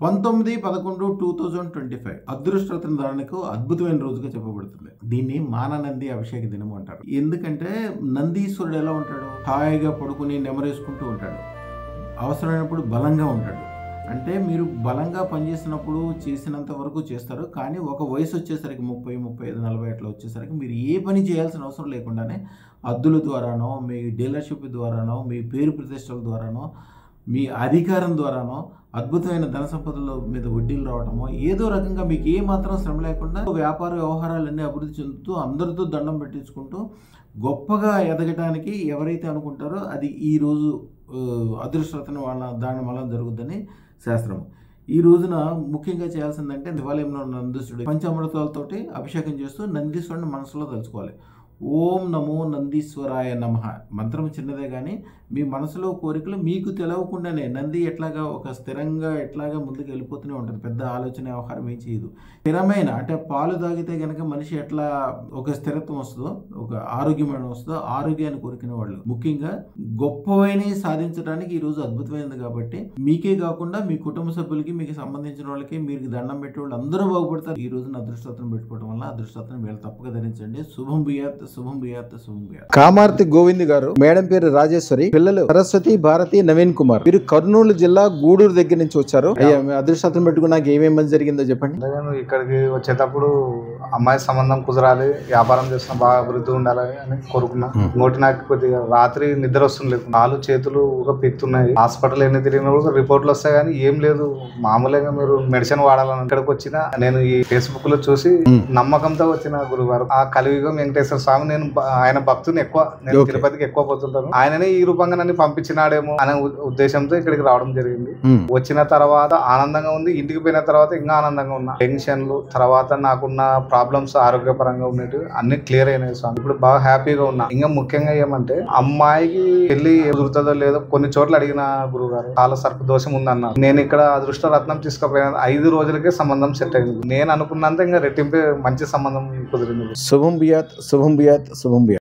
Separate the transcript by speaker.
Speaker 1: 19/11/2025 అదృష్టరత్న ధారణకు అద్భుతమైన రోజుగా చెప్పబడుతుంది. దీన్ని మాననంది అభిషేక దినము అంటారు. ఎందుకంటే నందీశ్వరుడు ఎలా ఉంటాడు? హాయిగా పడుకుని నెమరేసుకుంటూ ఉంటాడు. అవసరమైనప్పుడు బలంగా ఉంటాడు. అంటే మీరు బలంగా పనిచేసినప్పుడు చేసినంత వరకు చేస్తారు. కానీ ఒక వయసు వచ్చేసరికి 30, 35, 40 అట్లా వచ్చేసరికి మీరు ఏ పని చేయాల్సిన అవసరం లేకుండానే అద్దుల ద్వారానో, మీ డీలర్షిప్ ద్వారానో, మీ పేరు ప్రతిష్టల ద్వారానో, మీ అధికారం ద్వారానో అద్భుతమైన ధన సంపదల మీద వడ్డీలు రావడమో ఏదో రకంగా మీకు ఏ మాత్రం శ్రమ లేకుండా వ్యాపార వ్యవహారాలన్నీ అభివృద్ధి చెందుతూ అందరితో దండం పెట్టించుకుంటూ గొప్పగా ఎదగడానికి ఎవరైతే అనుకుంటారో అది ఈరోజు అదృష్టరత్న వాళ్ళ దాని వల్ల జరుగుద్దని శాస్త్రం. ఈ రోజున ముఖ్యంగా చేయాల్సిందంటే దేవాలయంలో నందీశ్వరుడు పంచామృతాలతోటి అభిషేకం చేస్తూ నందీశ్వరుని మనసులో తలుచుకోవాలి. ఓం నమో నందీశ్వరాయ నమః. మంత్రం చిన్నదే కానీ మీ మనసులో కోరికలు మీకు తెలవకుండానే నంది ఎట్లాగా ఒక స్థిరంగా ఎట్లాగా ముందుకు వెళ్ళిపోతూనే ఉంటుంది. పెద్ద ఆలోచన వ్యవహారం ఏం చేయదు. స్థిరమైన అంటే పాలు తాగితే కనుక మనిషి ఎట్లా ఒక స్థిరత్వం వస్తుందో, ఒక ఆరోగ్యమైన వస్తుందో, ఆరోగ్యాన్ని కోరికిన వాళ్ళు ముఖ్యంగా గొప్పవైనవి సాధించడానికి ఈరోజు అద్భుతమైనది. కాబట్టి మీకే కాకుండా మీ కుటుంబ సభ్యులకి, మీకు సంబంధించిన వాళ్ళకి, మీరు దండం పెట్టే వాళ్ళు అందరూ బాగుపడతారు. ఈ రోజున అదృష్టరత్నం పెట్టుకోవడం వల్ల అదృష్టరత్నం వీళ్ళు తప్పక ధరించండి. శుభం భూయాత్, శుభం భూయాత్, శుభం భూయాత్.
Speaker 2: కామార్తి గోవింద్ గారు, మేడం పేరు రాజేశ్వరి, పిల్లలు సరస్వతి, భారతి, నవీన్ కుమార్. వీరు కర్నూలు జిల్లా గూడూరు దగ్గర నుంచి వచ్చారు. అయ్యా అదృష్టరత్నం పెట్టుకున్నాక ఏమేమి జరిగిందో చెప్పండి.
Speaker 3: ఇక్కడికి వచ్చేటప్పుడు అమ్మాయి సంబంధం కుదరాలి, వ్యాపారం చేస్తున్నా బాగా అభివృద్ధి ఉండాలి అని కోరుకున్నా. ఇంకోటి నాకు కొద్దిగా రాత్రి నిద్ర వస్తుంది, కాళ్ళు చేతులు ఒక పీక్తున్నాయి. హాస్పిటల్ ఎన్ని తిరిగినా కూడా రిపోర్ట్లు వస్తాయి కానీ ఏం లేదు, మామూలుగా మీరు మెడిసిన్ వాడాలని. ఇక్కడికి వచ్చిన నేను ఈ ఫేస్బుక్ లో చూసి నమ్మకంతో వచ్చిన గురుగారు ఆ కలియుగం వెంకటేశ్వర స్వామి. నేను ఆయన భక్తుని ఎక్కువ, నేను తిరుపతికి ఎక్కువ పోతుంటాను. ఆయననే ఈ రూపంగా నన్ను పంపించినాడేమో అనే ఉద్దేశంతో ఇక్కడికి రావడం జరిగింది. వచ్చిన తర్వాత ఆనందంగా ఉంది, ఇంటికి పోయిన తర్వాత ఇంకా ఆనందంగా ఉన్నా. టెన్షన్లు తర్వాత నాకున్న ప్రాబ్లమ్స్ ఆరోగ్యపరంగా ఉన్నట్టు అన్ని క్లియర్ అయినాయి స్వామి. ఇప్పుడు బాగా హ్యాపీగా ఉన్నా. ఇంకా ముఖ్యంగా ఏమంటే అమ్మాయికి పెళ్లి కుదురుతుందో లేదో కొన్ని చోట్ల అడిగిన గురుగారు, కాల సర్ప దోషం ఉందన్న. నేను ఇక్కడ అదృష్ట రత్నం తీసుకుపోయిన 5 రోజులకే సంబంధం సెట్ అయింది. నేను అనుకున్నంత ఇంకా రెట్టింపే మంచి సంబంధం కుదిరింది.
Speaker 2: శుభం భూయాత్, శుభం భూయాత్, శుభం భూయాత్.